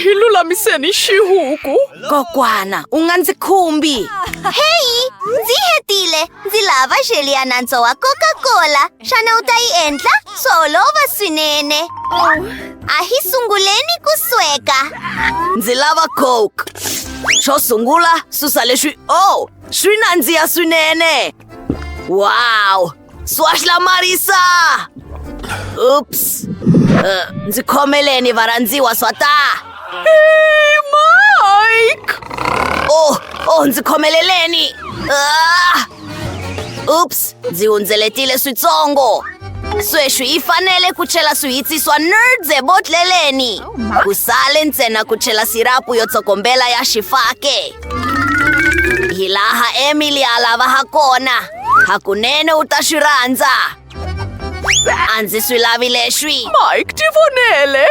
hilulamiseni xihuku. Kokwana, u nga ndzi khumbi. Hey, ndzi hetile. Ndzi lava jeli ya nantswo wa Coca-Cola. Xana u ta yi endla? Swo olova swinene. A hi sunguleni ku sweka. Ndzi lava Coke. Xo sungula, susa leswi. Oh, swi nandziha swinene. Wow, swa hlamarisa. Oops. Ndzi khomeleni varhandziwa swata. Hey, Mike! Oh, ndzi khomeleleni. Oops, ndzi hundzeletile switsongo. Sweswi yi fanele ku chela swihitsiswa nerds ebotleleni. Ku sale ntsena ku chela sirapu yo tsokombela ya xifake. Hi laha Emily a lava ha kona. Hakunene u ta swi rhandza. A ndzi swi lavi leswi. Mike, ti vonele.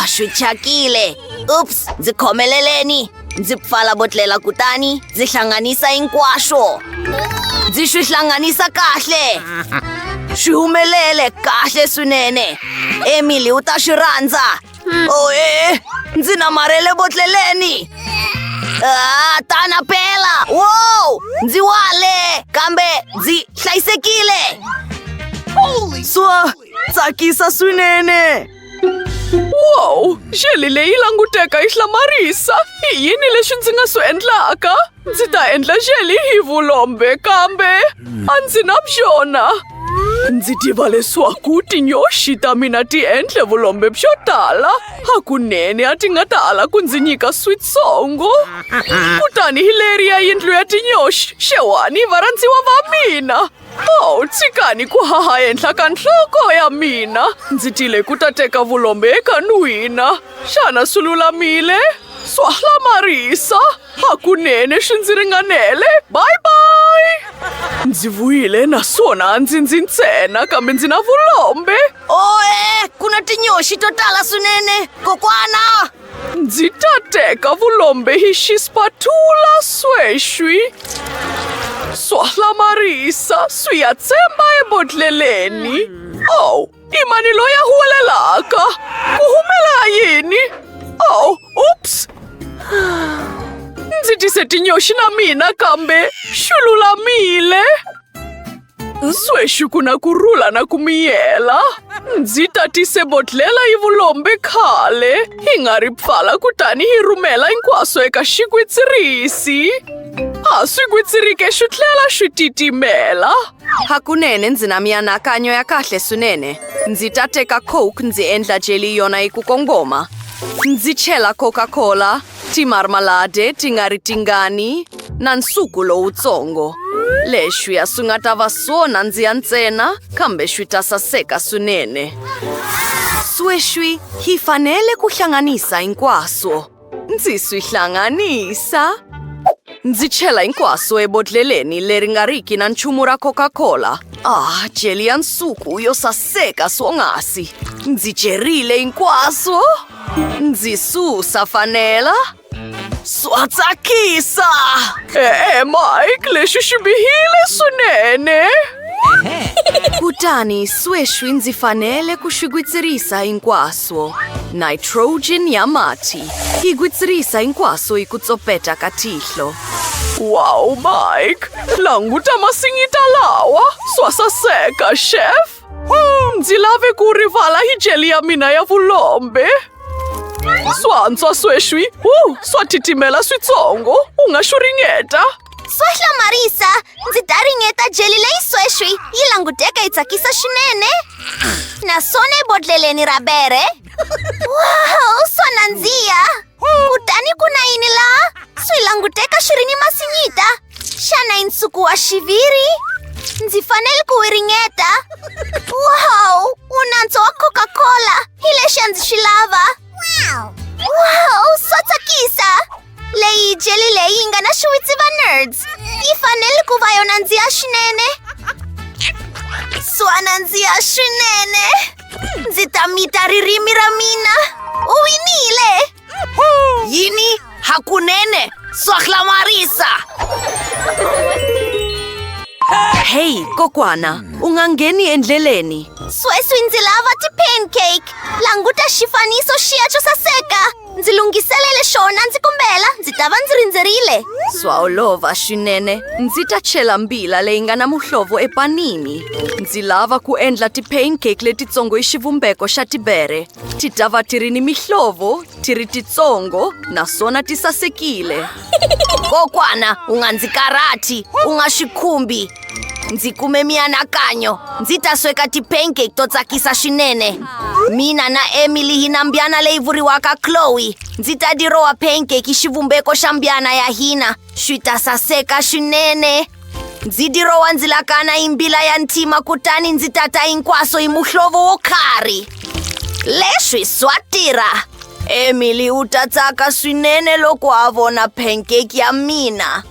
Swi thyakile. Oops, ndzi khomeleleni. Ndzi pfala botlela kutani ndzi hlanganisa hinkwaswo. Ndzi swi hlanganisa kahle. Swi humelele kahle swinene. Emily u ta swi rhandza. Ndzi namarhele botleleni. Tana pela. Wow, ndzi wale kambe ndzi hlayisekile. Swa tsakisa swinene. Wow, jeli leyi languteka yi hlamarisa. Hi yini leswi ndzi nga swi endlaka? Ndzi ta endla jeli hi vulombe kambe a ndzi na byona. Ndzi tiva leswaku tinyoxi ta mina ti endle vulombe byo tala. Hakunene a ti nga tala ku ndzi nyika switsongo. Kutani hi leriya yindlu ya tinyoxi, xewani varhandziwa va mina. Tshikani ku haha henhla ka nhloko ya mina. Ndzi tile ku ta teka vulombe eka n'wina. Xana swi lulamile? Swa hlamarisa. Hakunene swi ndzi ringanele. Bye bye. Ndzi vuyile naswona a ndzi ntsena kambe ndzi na vulombe. Ku na tinyoxi to tala swinene, kokwana. Ndzi ta teka vulombe hi xispatula sweswi. Swa hlamarisa, swi ya tsemba ebotleleni. I mani loyi a huwelelaka. Ku humela yini? Oops. Ndzi tise tinyoxi na mina kambe swi lulamile. Sweswi ku na kurhula na ku miyela. Ndzi tatise botlela hi vulombe khale. Hi nga ri pfala kutani hi rhumela hinkwaswo eka xigwitsirisi. Swi gwitsirike swi tlhela swi titimela. Hakunene ndzi na mianakanyo ya kahle swinene. Ndzi ta teka Coke ndzi endla jeli yona hi ku kongoma. Ndzi chela Coca-Cola, timarmalade ti nga ri tingani, na nsuku lowutsongo. Leswi swi nga ta va swo nandziha ntsena kambe swi ta saseka swinene. Sweswi hi fanele ku hlanganisa hinkwaswo. Ndzi swi hlanganisa. Ndzi chela hinkwaswo ebotleleni leri nga riki na nchumu ra Coca-Cola. Jeli ya nsuku yo saseka swonghasi. Ndzi cherile hinkwaswo. Ndzi susa fanela. Swa tsakisa. Mike, leswi swi bihile swinene. Kutani sweswi ndzi fanele ku swi gwitsirisa hinkwaswo. Nitrogen ya mati. Hi gwitsirisa hinkwaswo hi ku tsopeta ka tihlo. Wow, Mike, languta masinyita lawa. Swa saseka, chef. Ndzi lave ku rivala hi jeli ya mina ya vulombe. Swantswa sweswi. Swa titimela switsongo. U nga swi ringeta. Swa hlamarisa. Ndzi ta ringeta jeli leyi sweswi. Yi languteka yi tsakisa swinene. Naswona ebodleleni ra bere. Wow, swa nandziha. Kutani ku na yini laha? Swi languteka swi ri ni masinyita. Xana i nsuku wa xiviri? Ndzi fanele ku wi ringeta. Wow, u nantswo wa Coca-Cola. Hi lexi a ndzi swi lava. Wow, swa tsakisa. Leyi jeli leyi nga na swiwitsi va nerds. Yi fanele ku va yo nandziha swinene. Swa nandziha swinene. Ndzi ta mita ririmi ra mina. U winile. Yini? Hakunene. Swa hlamarisa. Hey, kokwana, u nga ngheni endleleni. Sweswi ndzi lava ti-pancake. Languta xifaniso xiya xo saseka. Ndzi lunghisele ta va ndzi rindzerile. Swa olova swinene. Ndzi ta chela mbila leyi nga na muhlovo epanini. Ndzi lava ku endla ti-pancake letitsongo hi xivumbeko xa tibere. Ti ta va ti ri ni mihlovo, ti ri titsongo, naswona ti sasekile. Kokwana, u nga ndzi karhati, u nga swi khumbi. Ndzi kume mianakanyo. Ndzi ta sweka ti-pancake to tsakisa swinene. Mina na Emily hi na mbyana leyi vuriwaka Chloe. Ndzi ta dirowa pancake hi xivumbeko xa mbyana ya hina. Swi ta saseka swinene. Ndzi dirowa ndzilakana hi mbila ya ntima kutani ndzi tata hinkwaso hi muhlovo wo khari. Leswi swa tirha. Emily u ta tsaka swinene loko a vona pancake ya mina.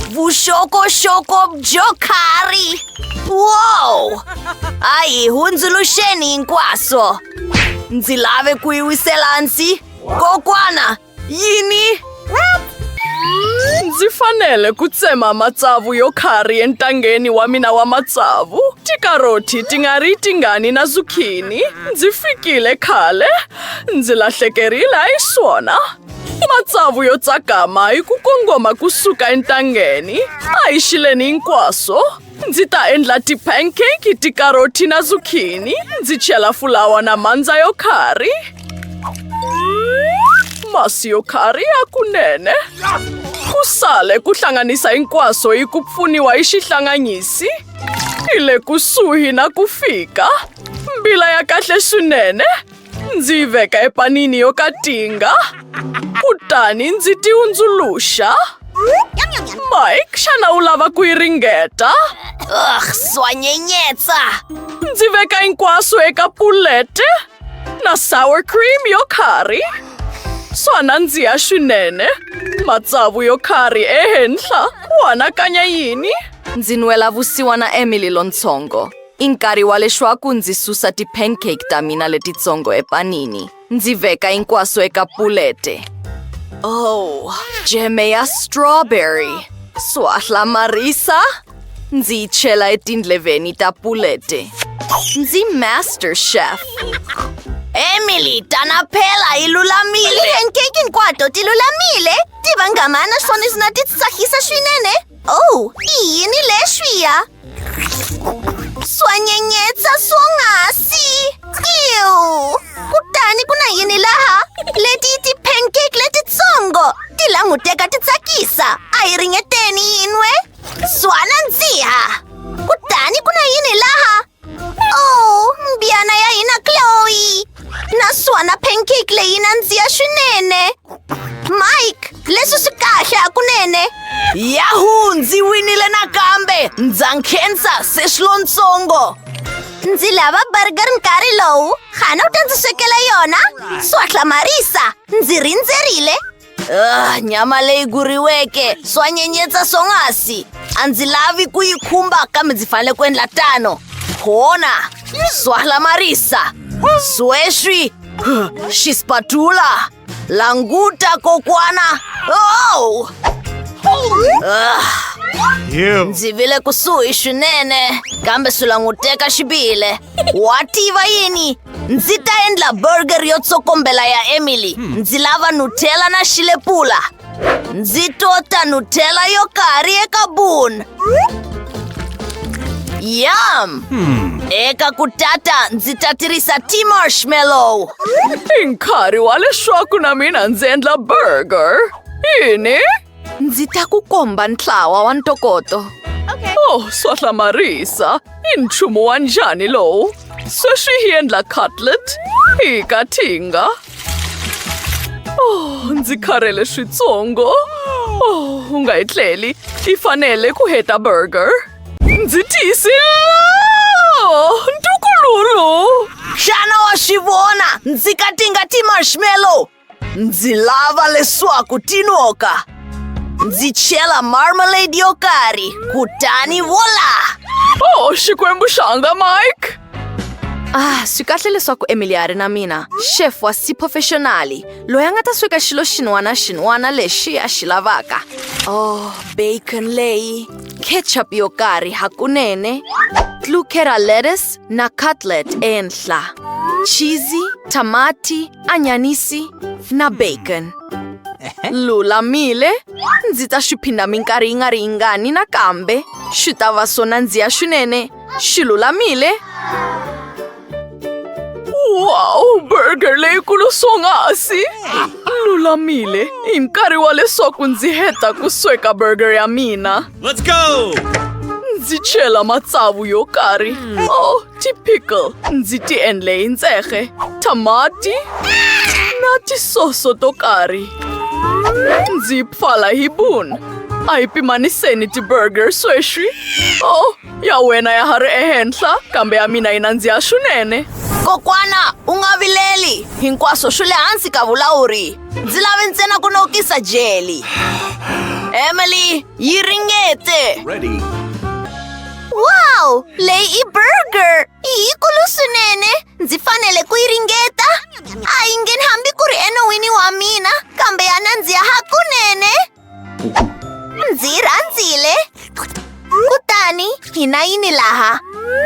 Vuxokoxoko byo khari. Wow! Ai, hundzuluxeni hinkwaswo. Ndzi lave ku yi wisela hansi. Kokwana, yini? Ndzi fanele ku tsema matsavu yo khari entangeni wa mina wa matsavu. Tikaroti ti nga ri tingani na zucchini. Ndzi fikile khale. Ndzi lahlekerile hi swona. Matsavu yo tsakama hi ku kongoma kusuka entangeni. A hi xileni hinkwaswo. Ndzi ta endla ti-pancake, tikaroti na zucchini. Ndzi chela fulawa na mandza yo khari. Masi yo khari hakunene. Ku sale ku hlanganisa hinkwaswo hi ku pfuniwa hi xihlanganisi. Hi le kusuhi na ku fika. Mbila ya kahle swinene. Ndzi yi veka epanini yo katinga. Kutani ndzi ti hundzuluxa. Mike, xana u lava ku yi ringeta? Swa nyenyetsa. Ndzi veka hinkwaswo eka pulete na sour cream yo khari. Swa nandziha swinene. Matsavu yo khari ehenhla. U anakanya yini? Ndzi nwela vusiwa na Emily lontsongo. I nkarhi wa leswaku ndzi susa ti-pancake ta mina letitsongo epanini. Ndzi veka hinkwaswo eka pulete. Oh, jeme ya strawberry. Swa hlamarisa. Ndzi yi chela etindleveni ta pulete. Ndzi master chef. Emily, tana phela ilulamile. Pancake hinkwato ti lulamile. Ti vanghama naswona swi ti tsakisa swinene. Oh, yini leswiya? Swa nyenyetsa swonghasi. Ew. Kutani ku na yini laha? Leti ti-pancake letitsongo. Ti languteka ti tsakisa. A hi ringeteni yin'we. Swa nandziha. Kutani ku na yini laha? Oh, mbyana ya hina Chloe. Naswona pancake leyi nandziha swinene. Mike, leswi swi kahle hakunene. Yahoo, ndzi winile nakambe. Ndza nkhensa sweswi lontsongo. Ndzi lava burger nkarhi lowu. Khana u ta ndzi swekela yona? Swa hlamarisa. Ndzi rindzerile. Nyama leyi guriweke. Swa nyenyetsa swonghasi. A ndzi lavi ku yi khumba kambe ndzi fanele ku endla tano. Khona. Swa hlamarisa. Sweswi. Xispatula. Languta kokwana. Oh! Ndzi vile kusuhi swinene kambe swi languteka xibile. Wa tiva yini? Ndzi ta endla burger yo tsokombela ya Emily. Ndzi lava Nutella na xilepula. Ndzi tota Nutella yo kari eka bun. Yum! Eka ku tata ndzi ta tirhisa ti-marshmallow. I nkarhi wa leswaku na mina ndzi endla burger. Yini? Ndzi ta ku komba ntlawa wa ntokoto. Oh, swa hlamarisa. I nchumu wa njhani lowu? Sweswi hi endla cutlet. Hi katinga. Oh, ndzi karhele switsongo. Oh, u nga etleli. I fanele ku heta burger. Ndzi tiyisile. Ntukululu. Xana wa swi vona? Ndzi katinga ti-marshmallow. Ndzi lava leswaku ti noka. Ndzi chela marmalade yo kari. Kutani voila. Oh, xikwembu xanga, Mike. Swi kahle leswaku Emily a ri na mina. Chef wa si-professionali. Loyi a nga ta sweka xilo xin'wana lexi a xi lavaka. Oh, bacon leyi. Ketchup yo kari hakunene. Tlukera lettuce na cutlet ehenhla. Cheesy, tamati, anyanisi na bacon. Lulamile. Ndzi ta swi phinda minkarhi yi nga ri yingani nakambe. Swi ta va so nandziha swinene. Swi lulamile. Wow, burger leyikulu swonghasi! Lulamile, hi nkarhi wa leswaku ndzi heta ku sweka burger ya mina. Let's go! Ndzi chela matsavu yo karhi. Oh, ti-pickle. Ndzi ti endle hi ntsege, tamati na tisoso to karhi. Ndzi pfala hi bun. A hi pimaniseni ti-burger sweswi. Oh, ya wena ya ha ri ehenhla, kambe ya mina yi nandziha swinene. Kokwana, u nga vileli. Hinkwaswo swi le hansi ka vulawuri. Ndzi lave ntsena ku nokisa jelly. Emily, yi ringete. Ready. Wow, leyi i burger. I yikulu swinene. Ndzi fanele ku yi ringeta. A yi ngheni hambi ku ri enon'wini wa mina, kambe ya nandziha hakunene. Ndzi yi rhandzile. Kutani, hi na yini laha?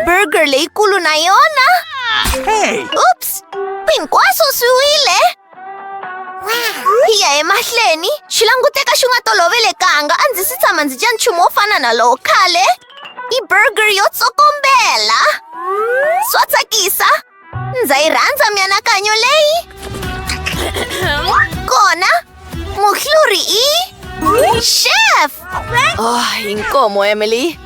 Burger leyikulu na yona. Hey! Oops! Hinkwaswo swi wile. Hi ya emahlweni, swi languteka swi nga tolovelekanga. A ndzi si tshama ndzi dya nchumu wo fana na lowu khale. I burger yo tsokombela. Swa tsakisa. Ndza yi rhandza mianakanyo leyi. Kona, muhluri i... Chef! Oh, inkomo Emily.